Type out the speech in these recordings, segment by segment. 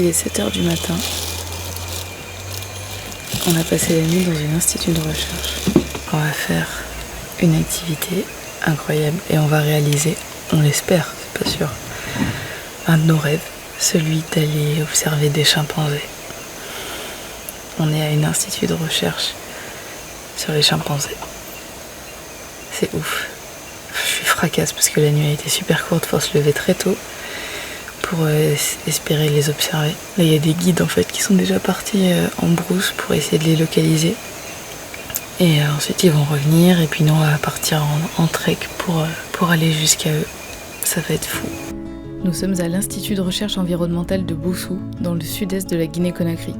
Il est 7h du matin. On a passé la nuit dans un institut de recherche. On va faire une activité incroyable et on va réaliser, on l'espère, c'est pas sûr, un de nos rêves, celui d'aller observer des chimpanzés. On est à un institut de recherche sur les chimpanzés. C'est ouf. Je suis fracasse parce que la nuit a été super courte, faut se lever très tôt pour espérer les observer. Là, il y a des guides en fait qui sont déjà partis en brousse pour essayer de les localiser. Et ensuite ils vont revenir et puis nous on va partir en trek pour aller jusqu'à eux. Ça va être fou. Nous sommes à l'Institut de recherche environnementale de Bossou, dans le sud-est de la Guinée-Conakry.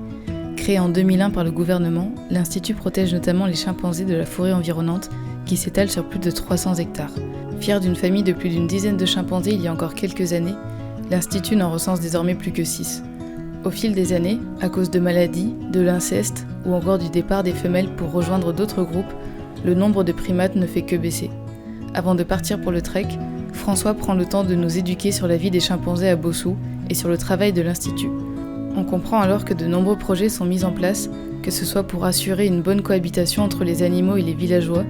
Créé en 2001 par le gouvernement, l'Institut protège notamment les chimpanzés de la forêt environnante qui s'étale sur plus de 300 hectares. Fier d'une famille de plus d'une dizaine de chimpanzés il y a encore quelques années, l'Institut n'en recense désormais plus que 6. Au fil des années, à cause de maladies, de l'inceste ou encore du départ des femelles pour rejoindre d'autres groupes, le nombre de primates ne fait que baisser. Avant de partir pour le trek, François prend le temps de nous éduquer sur la vie des chimpanzés à Bossou et sur le travail de l'Institut. On comprend alors que de nombreux projets sont mis en place, que ce soit pour assurer une bonne cohabitation entre les animaux et les villageois,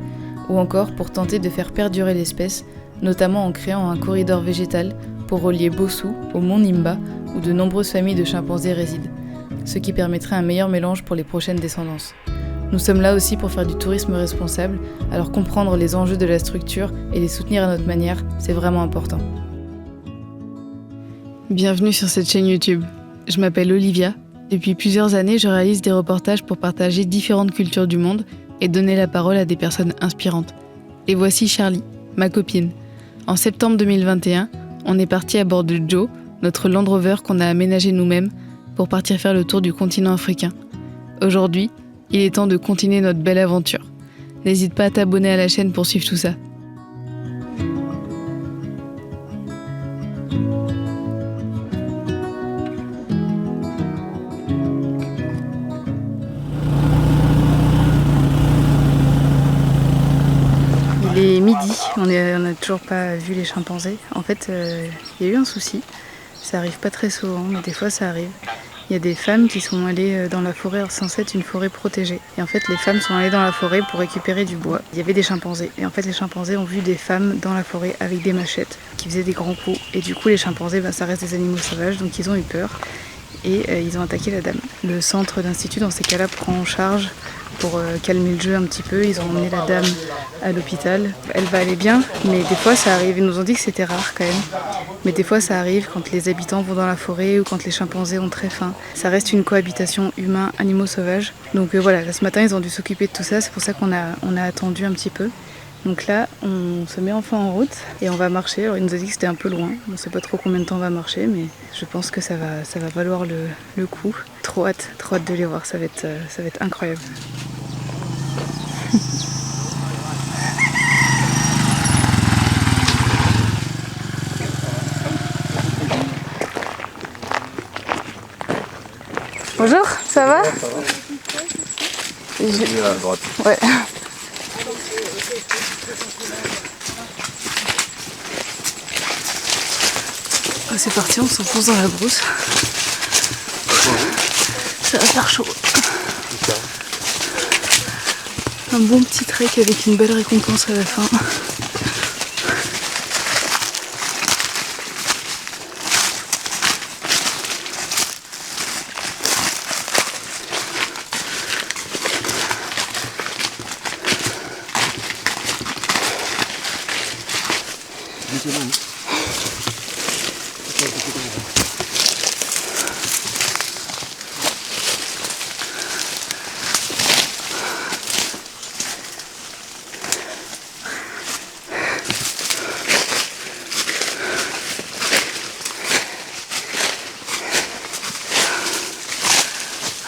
ou encore pour tenter de faire perdurer l'espèce, notamment en créant un corridor végétal pour relier Bossou au mont Nimba, où de nombreuses familles de chimpanzés résident, ce qui permettrait un meilleur mélange pour les prochaines descendances. Nous sommes là aussi pour faire du tourisme responsable, alors comprendre les enjeux de la structure et les soutenir à notre manière, c'est vraiment important. Bienvenue sur cette chaîne YouTube. Je m'appelle Olivia. Depuis plusieurs années, je réalise des reportages pour partager différentes cultures du monde et donner la parole à des personnes inspirantes. Et voici Charlie, ma copine. En septembre 2021, on est parti à bord de Joe, notre Land Rover qu'on a aménagé nous-mêmes pour partir faire le tour du continent africain. Aujourd'hui, il est temps de continuer notre belle aventure. N'hésite pas à t'abonner à la chaîne pour suivre tout ça. Il est midi, on n'a toujours pas vu les chimpanzés. En fait, il y a eu un souci. Ça arrive pas très souvent, mais des fois ça arrive. Il y a des femmes qui sont allées dans la forêt, censée être une forêt protégée. Et en fait, les femmes sont allées dans la forêt pour récupérer du bois. Il y avait des chimpanzés. Et en fait, les chimpanzés ont vu des femmes dans la forêt avec des machettes qui faisaient des grands coups. Et du coup, les chimpanzés, ça reste des animaux sauvages, donc ils ont eu peur. Et ils ont attaqué la dame. Le centre d'institut, dans ces cas-là, prend en charge pour calmer le jeu un petit peu. Ils ont emmené la dame à l'hôpital. Elle va aller bien, mais des fois ça arrive. Ils nous ont dit que c'était rare quand même. Mais des fois ça arrive quand les habitants vont dans la forêt ou quand les chimpanzés ont très faim. Ça reste une cohabitation humain-animaux sauvages. Donc voilà, là, ce matin ils ont dû s'occuper de tout ça. C'est pour ça qu'on a attendu un petit peu. Donc là, on se met enfin en route et on va marcher. Alors il nous a dit que c'était un peu loin. On ne sait pas trop combien de temps on va marcher, mais je pense que ça va valoir le coup. Trop hâte de les voir. Ça va être incroyable. Bonjour, ça va? Ça va. À droite. Ouais. C'est parti, on s'enfonce dans la brousse. Ça va faire chaud. Un bon petit trek avec une belle récompense à la fin.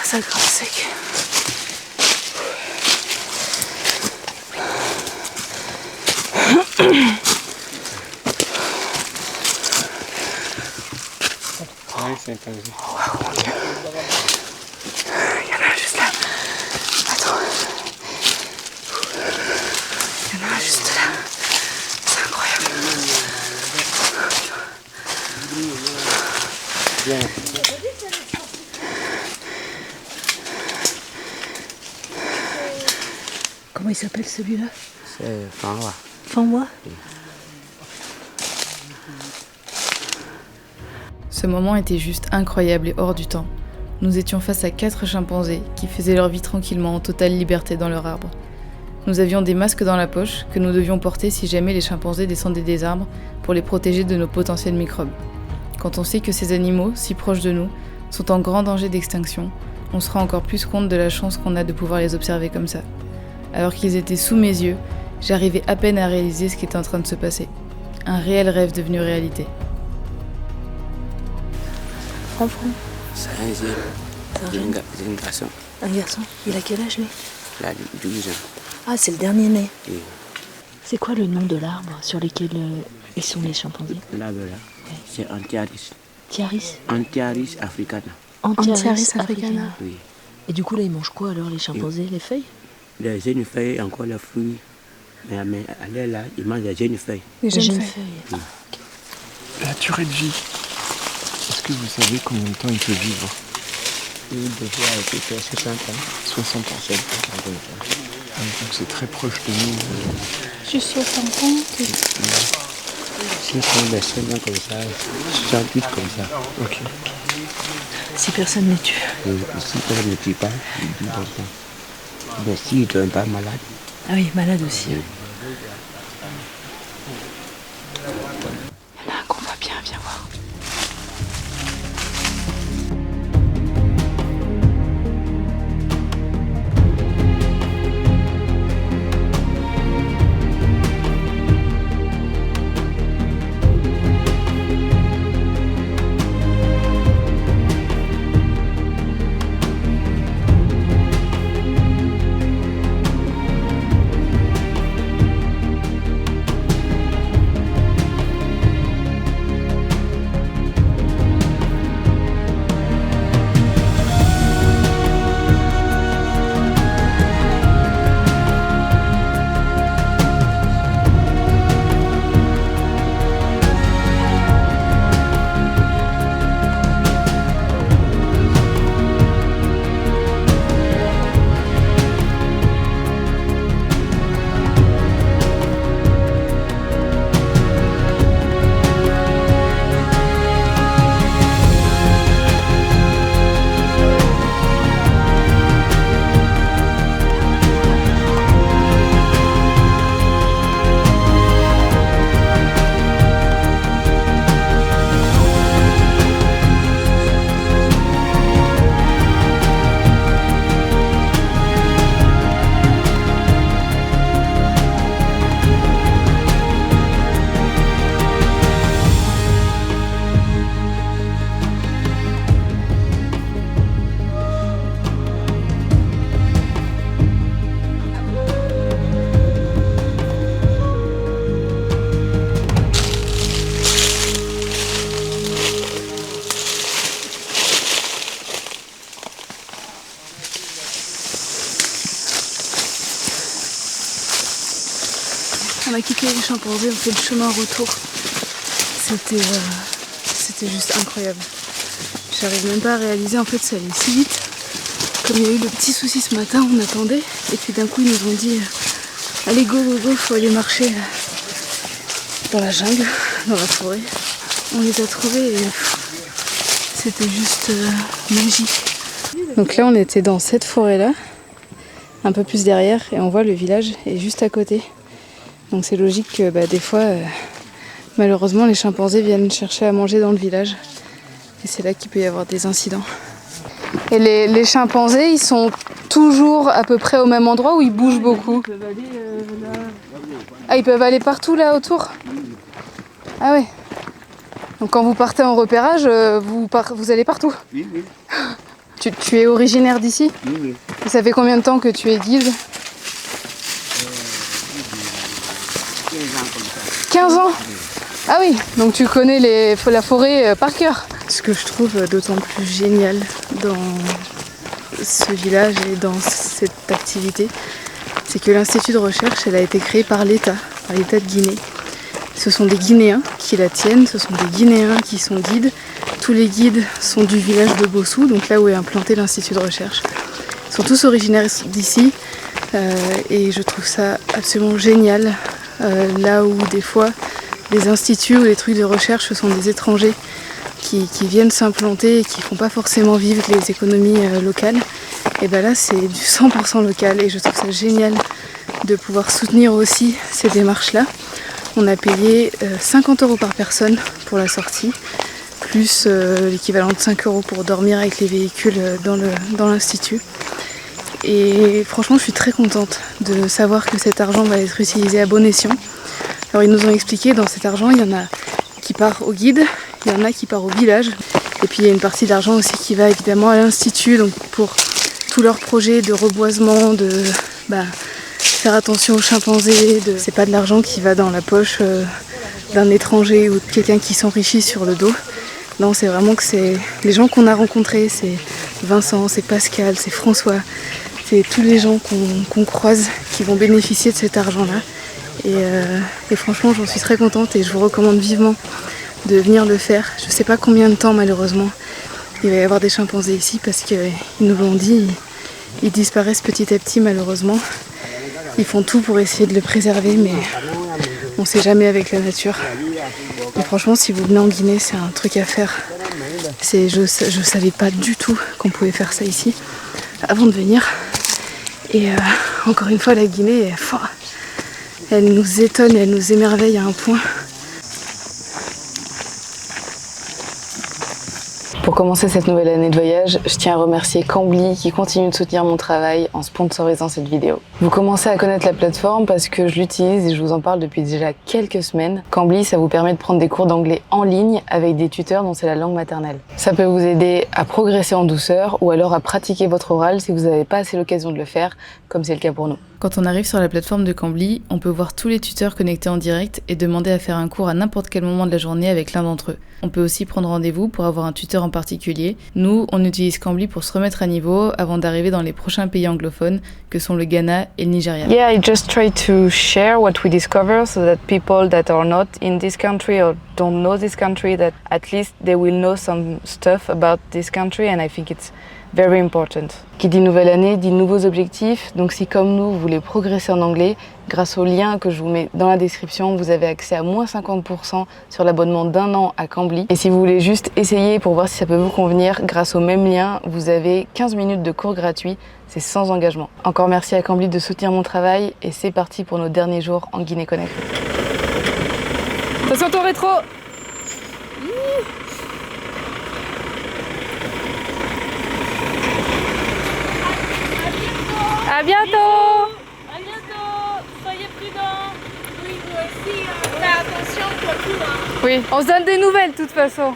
Ça grimpe sec. Oui, c'est intéressant. Il y en a un juste là. Attends. Il y en a un juste là. C'est incroyable. Bien. il s'appelle celui-là? C'est Fanwa. Fanwa. Ce moment était juste incroyable et hors du temps. Nous étions face à 4 chimpanzés qui faisaient leur vie tranquillement en totale liberté dans leur arbre. Nous avions des masques dans la poche que nous devions porter si jamais les chimpanzés descendaient des arbres pour les protéger de nos potentiels microbes. Quand on sait que ces animaux, si proches de nous, sont en grand danger d'extinction, on se rend encore plus compte de la chance qu'on a de pouvoir les observer comme ça. Alors qu'ils étaient sous mes yeux, j'arrivais à peine à réaliser ce qui était en train de se passer. Un réel rêve devenu réalité. Enfant. C'est un jeune garçon. Un garçon. Il a quel âge lui? Il a 12 ans. Ah, c'est le dernier né. Et C'est quoi le nom de l'arbre sur lequel ils sont les chimpanzés? l'arbre là, c'est Antiaris. Tiaris. Antiaris africana. Antiaris africana. Oui. Et du coup, là, ils mangent quoi alors, les chimpanzés? Les feuilles? Les jeunes feuilles, encore les fruits. Mais allez là, ils mangent les jeunes feuilles. Les jeunes feuilles. La durée de vie. Est-ce que vous savez combien de temps il peut vivre? Il devrait avoir 60 ans. 60 ans. Donc c'est très proche de nous. Juste 60 ans. S'ils font des semaines comme ça, 68 comme ça. Ok. Si personne ne tue. Et si personne ne tue pas, il vit longtemps. Mais s'il ne devient pas malade. Ah oui, malade aussi. Il y en a un qu'on voit bien, viens voir. On a quitté les chimpanzés, on fait le chemin retour. C'était juste incroyable. J'arrive même pas à réaliser, en fait ça allait si vite. Comme il y a eu le petit souci ce matin, on attendait. Et puis d'un coup ils nous ont dit allez go, faut aller marcher dans la jungle, dans la forêt. On les a trouvés et c'était juste magique. Donc là on était dans cette forêt là, un peu plus derrière, et on voit le village est juste à côté. Donc c'est logique que des fois, malheureusement, les chimpanzés viennent chercher à manger dans le village. Et c'est là qu'il peut y avoir des incidents. Et les chimpanzés, ils sont toujours à peu près au même endroit où ils bougent beaucoup? Ils peuvent aller là. Ah, ils peuvent aller partout là autour? Ah ouais. Donc quand vous partez en repérage, vous allez partout? Oui, oui. Tu es originaire d'ici? Oui, oui. Et ça fait combien de temps que tu es guide? 15 ans? Ah oui, donc tu connais la forêt par cœur. Ce que je trouve d'autant plus génial dans ce village et dans cette activité, c'est que l'institut de recherche, elle a été créée par l'État de Guinée. Ce sont des Guinéens qui la tiennent, ce sont des Guinéens qui sont guides. Tous les guides sont du village de Bossou, donc là où est implanté l'institut de recherche. Ils sont tous originaires d'ici. Et je trouve ça absolument génial. Là où des fois, les instituts ou les trucs de recherche, ce sont des étrangers qui viennent s'implanter et qui ne font pas forcément vivre les économies locales. Et ben là, c'est du 100% local et je trouve ça génial de pouvoir soutenir aussi ces démarches-là. On a payé 50 € par personne pour la sortie, plus l'équivalent de 5 € pour dormir avec les véhicules dans l'institut. Et franchement, je suis très contente de savoir que cet argent va être utilisé à bon escient. Alors ils nous ont expliqué, dans cet argent, il y en a qui part au guide, il y en a qui part au village. Et puis il y a une partie d'argent aussi qui va évidemment à l'institut, donc pour tous leurs projets de reboisement, de faire attention aux chimpanzés. C'est pas de l'argent qui va dans la poche d'un étranger ou de quelqu'un qui s'enrichit sur le dos. Non, c'est vraiment que c'est les gens qu'on a rencontrés, c'est Vincent, c'est Pascal, c'est François, c'est tous les gens qu'on croise qui vont bénéficier de cet argent-là. Et franchement, j'en suis très contente et je vous recommande vivement de venir le faire. Je sais pas combien de temps malheureusement il va y avoir des chimpanzés ici parce qu'ils nous l'ont dit, ils disparaissent petit à petit malheureusement. Ils font tout pour essayer de le préserver, mais on sait jamais avec la nature. Et franchement, si vous venez en Guinée, c'est un truc à faire. Je savais pas du tout qu'on pouvait faire ça ici avant de venir. Et encore une fois, la Guinée, elle nous étonne, elle nous émerveille à un point. Pour commencer cette nouvelle année de voyage, je tiens à remercier Cambly qui continue de soutenir mon travail en sponsorisant cette vidéo. Vous commencez à connaître la plateforme parce que je l'utilise et je vous en parle depuis déjà quelques semaines. Cambly, ça vous permet de prendre des cours d'anglais en ligne avec des tuteurs dont c'est la langue maternelle. Ça peut vous aider à progresser en douceur ou alors à pratiquer votre oral si vous n'avez pas assez l'occasion de le faire, comme c'est le cas pour nous. Quand on arrive sur la plateforme de Cambly, on peut voir tous les tuteurs connectés en direct et demander à faire un cours à n'importe quel moment de la journée avec l'un d'entre eux. On peut aussi prendre rendez-vous pour avoir un tuteur en particulier. Nous, on utilise Cambly pour se remettre à niveau avant d'arriver dans les prochains pays anglophones que sont le Ghana et le Nigeria. Yeah, I just try to share what we discover so that people that are not in this country or don't know this country, that at least they will know some stuff about this country, and I think it's very important. Qui dit nouvelle année dit nouveaux objectifs, donc si comme nous vous voulez progresser en anglais, grâce au lien que je vous mets dans la description, vous avez accès à moins 50% sur l'abonnement d'1 an à Cambly. Et si vous voulez juste essayer pour voir si ça peut vous convenir, grâce au même lien, vous avez 15 minutes de cours gratuits, c'est sans engagement. Encore merci à Cambly de soutenir mon travail et c'est parti pour nos derniers jours en Guinée-Conakry. Attention ton rétro! À bientôt! À bientôt! Soyez prudents! Oui, vous aussi, faites attention pour tout, hein! Oui, on se donne des nouvelles de toute façon.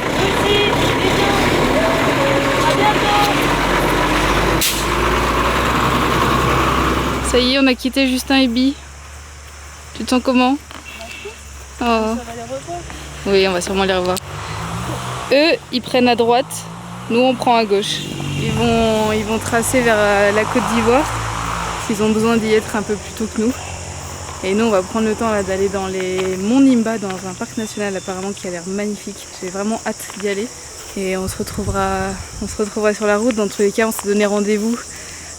Vous aussi, bisous! À bientôt! Ça y est, on a quitté Justin et Bi. Tu te sens comment? Oh. Oui, on va sûrement les revoir. Eux, ils prennent à droite, nous on prend à gauche. Ils vont tracer vers la Côte d'Ivoire, s'ils ont besoin d'y être un peu plus tôt que nous. Et nous, on va prendre le temps d'aller dans les monts Nimba, dans un parc national apparemment qui a l'air magnifique. J'ai vraiment hâte d'y aller. Et on se retrouvera sur la route. Dans tous les cas, on s'est donné rendez-vous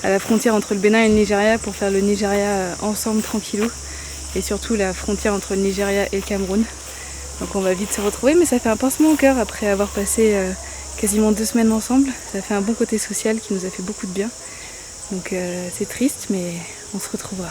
à la frontière entre le Bénin et le Nigeria pour faire le Nigeria ensemble, tranquillou. Et surtout la frontière entre le Nigeria et le Cameroun. Donc on va vite se retrouver, mais ça fait un pincement au cœur après avoir passé quasiment 2 semaines ensemble. Ça fait un bon côté social qui nous a fait beaucoup de bien. Donc c'est triste, mais on se retrouvera.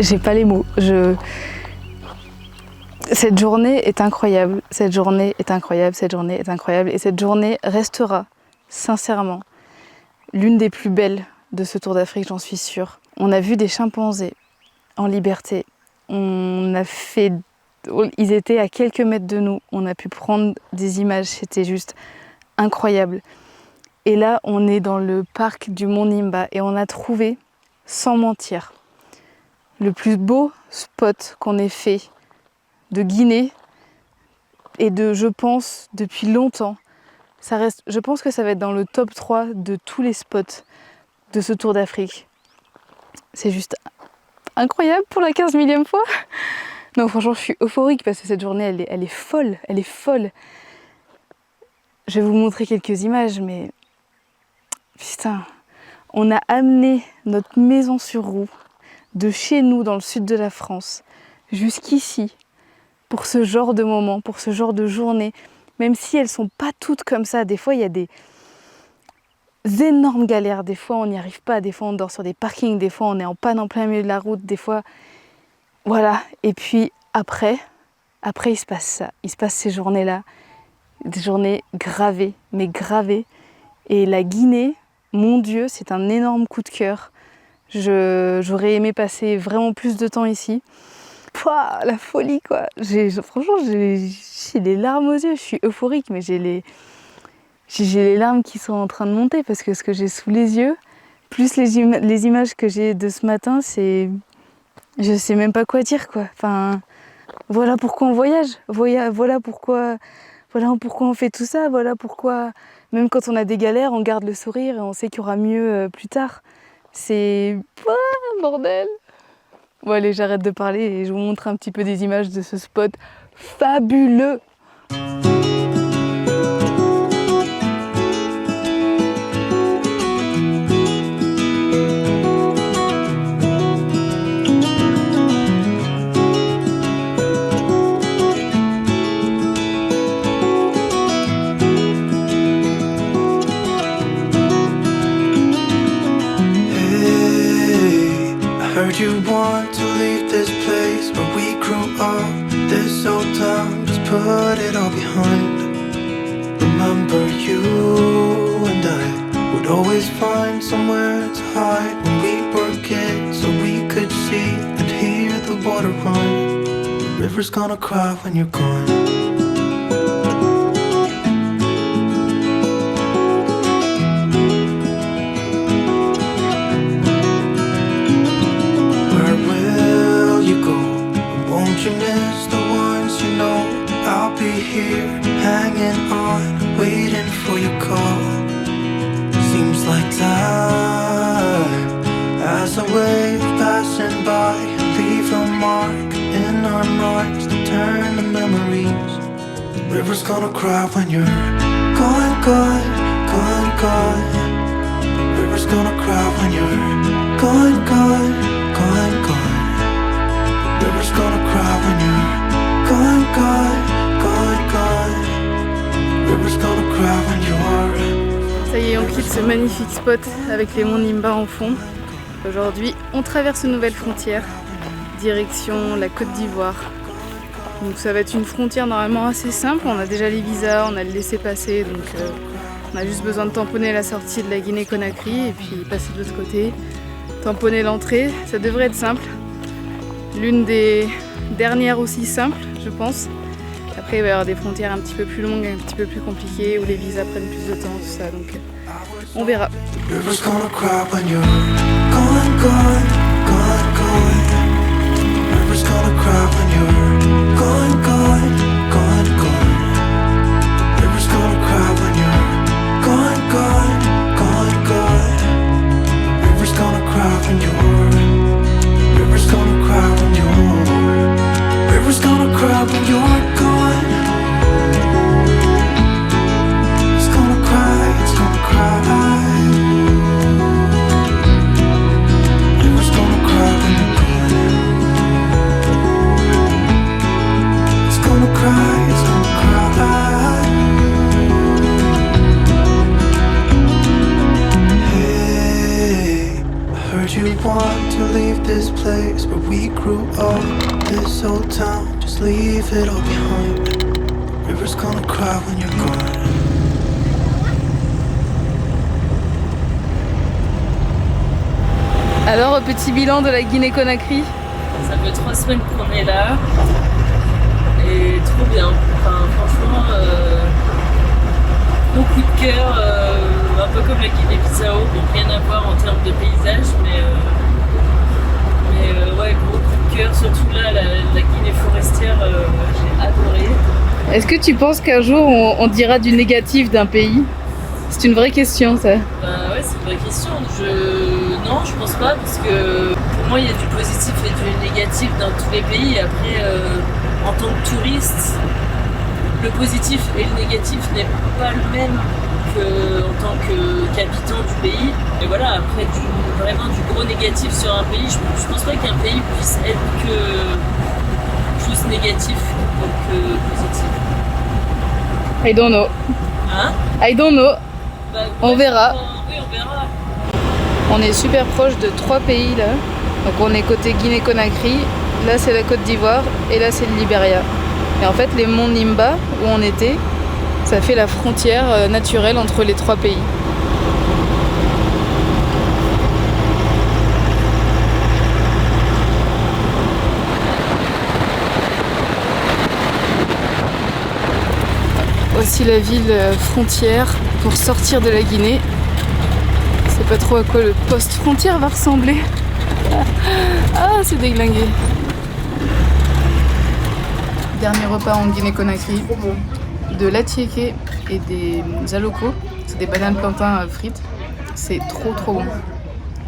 J'ai pas les mots. Cette journée est incroyable. Cette journée est incroyable. Cette journée est incroyable. Et cette journée restera, sincèrement, l'une des plus belles de ce Tour d'Afrique, j'en suis sûre. On a vu des chimpanzés en liberté. Ils étaient à quelques mètres de nous. On a pu prendre des images. C'était juste incroyable. Et là, on est dans le parc du Mont Nimba et on a trouvé, sans mentir, le plus beau spot qu'on ait fait de Guinée et je pense, depuis longtemps. Je pense que ça va être dans le top 3 de tous les spots de ce Tour d'Afrique. C'est juste incroyable pour la 15 millième fois. Non, franchement, je suis euphorique parce que cette journée, elle est folle. Elle est folle. Je vais vous montrer quelques images, mais putain, on a amené notre maison sur roue de chez nous, dans le sud de la France, jusqu'ici, pour ce genre de moment, pour ce genre de journée. Même si elles sont pas toutes comme ça, des fois il y a des énormes galères, des fois on n'y arrive pas, des fois on dort sur des parkings, des fois on est en panne en plein milieu de la route, des fois... Voilà, et puis après il se passe ça, il se passe ces journées-là, des journées gravées, mais gravées. Et la Guinée, mon Dieu, c'est un énorme coup de cœur. J'aurais aimé passer vraiment plus de temps ici. Pouah, la folie quoi. Franchement, j'ai les larmes aux yeux, je suis euphorique, mais j'ai les larmes qui sont en train de monter parce que ce que j'ai sous les yeux, plus les images que j'ai de ce matin, c'est... Je sais même pas quoi dire quoi. Enfin, voilà pourquoi on voyage, voilà pourquoi on fait tout ça, voilà pourquoi, même quand on a des galères, on garde le sourire et on sait qu'il y aura mieux plus tard. C'est... Ah, bordel. Bon allez, j'arrête de parler et je vous montre un petit peu des images de ce spot fabuleux. You want to leave this place where we grew up, this old town, just put it all behind. Remember you and I would always find somewhere to hide when we were kids, so we could see and hear the water run. The river's gonna cry when you're gone. You miss the ones you know. I'll be here, hanging on, waiting for your call. Seems like time as a wave passing by, leave a mark in our minds to turn to memories. The river's gonna cry when you're gone, gone, gone, gone. The river's gonna cry when you're gone, gone, gone, gone. River's gonna cry when you're gone, gone, gone, gone. River's gonna cry when you're... Ça y est, on quitte ce magnifique spot avec les monts Nimba en fond. Aujourd'hui, on traverse une nouvelle frontière, direction la Côte d'Ivoire. Donc ça va être une frontière normalement assez simple. On a déjà les visas, on a le laissez-passer, donc on a juste besoin de tamponner la sortie de la Guinée-Conakry et puis passer de l'autre côté, tamponner l'entrée. Ça devrait être simple. L'une des dernières aussi simples, je pense. Après, il va y avoir des frontières un petit peu plus longues, un petit peu plus compliquées, où les visas prennent plus de temps, tout ça, donc on verra. River's gonna cry when you're gone. It's gonna cry, it's gonna cry. River's gonna cry when you're gone. It's gonna cry. this place where we grew up. This old town, just leave it all behind. River's gonna cry when you're gone. Alors, petit bilan de la Guinée-Conakry. Ça fait 3 semaines qu'on est là et trop bien. Enfin, franchement, bon coup de cœur, un peu comme la Guinée-Bissau, bon, rien à voir en termes de paysage, mais ouais, gros coup de cœur, surtout là, la Guinée forestière, j'ai adoré. Est-ce que tu penses qu'un jour on dira du négatif d'un pays? C'est une vraie question, ça. Bah ouais, c'est une vraie question. Non, je pense pas, parce que pour moi, il y a du positif et du négatif dans tous les pays. Et après, en tant que touriste, le positif et le négatif n'est pas le même qu'en tant qu'habitant du pays. Et voilà, après, vraiment du gros négatif sur un pays, je pense pas qu'un pays puisse être que juste négatif que positif. I don't know. Hein? I don't know. Bah, On verra. Oui, on verra. On est super proche de 3 pays là. Donc on est côté Guinée-Conakry, là c'est la Côte d'Ivoire et là c'est le Libéria. Et en fait les monts Nimba où on était, ça fait la frontière naturelle entre les 3 pays. Voici la ville frontière pour sortir de la Guinée. Je sais pas trop à quoi le poste frontière va ressembler. Ah, c'est déglingué. Dernier repas en Guinée-Conakry. De l'atiéké et des alocos. C'est des bananes plantains frites. C'est trop bon.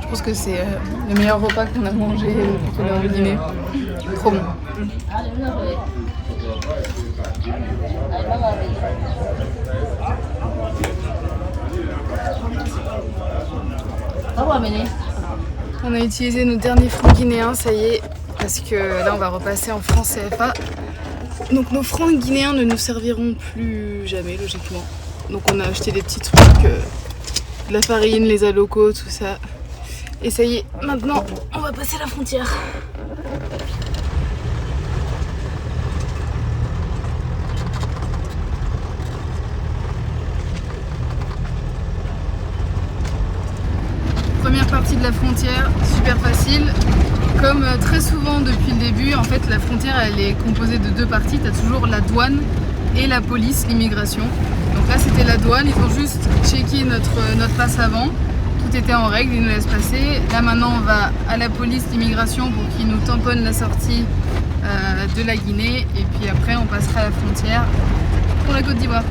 Je pense que c'est le meilleur repas qu'on a mangé depuis qu'on est en Guinée. Trop bon. On a utilisé nos derniers francs guinéens, ça y est, parce que là on va repasser en francs CFA. Donc nos francs guinéens ne nous serviront plus jamais logiquement. Donc on a acheté des petits trucs, de la farine, les alocos, tout ça. Et ça y est, maintenant on va passer la frontière. Première partie de la frontière, super facile. Comme très souvent depuis le début, en fait la frontière elle est composée de 2 parties. Tu as toujours la douane et la police, l'immigration. Donc là c'était la douane, ils ont juste checké notre passe avant. Tout était en règle, ils nous laissent passer. Là maintenant on va à la police, l'immigration pour qu'ils nous tamponnent la sortie de la Guinée. Et puis après on passera à la frontière pour la Côte d'Ivoire.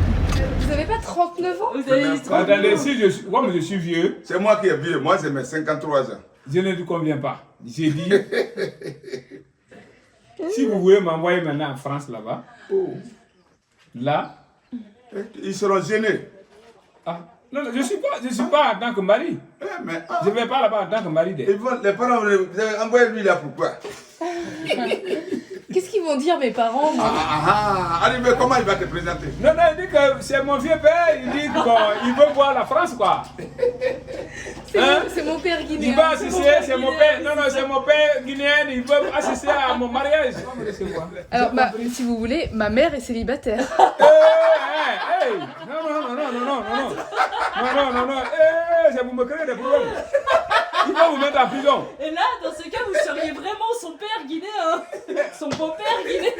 Vous avez pas 39 ans? Vous avez dit 39 ans. Attendez, si je suis vieux. C'est moi qui est vieux, moi j'ai mes 53 ans. Je ne vous conviens pas. J'ai dit, si vous voulez m'envoyer maintenant en France là-bas, là, ils seront gênés. ah, non, je suis pas en tant que mari. Mais, Je ne vais pas là-bas en tant que mari. les parents, vous avez envoyé lui là pourquoi? Qu'est-ce qu'ils vont dire mes parents? Allez, mais comment il va te présenter? Non, il dit que c'est mon vieux père, il dit qu'il veut voir la France, quoi. C'est mon père guinéen. Il va assister, c'est mon père, c'est mon père guinéen, il veut assister à mon mariage. Alors, si vous voulez, ma mère est célibataire. Hey, non, c'est vous me créer des problèmes. Il va vous mettre en prison. Et là, dans ce cas, vous seriez vraiment son père guinéen. Son beau-père guinéen.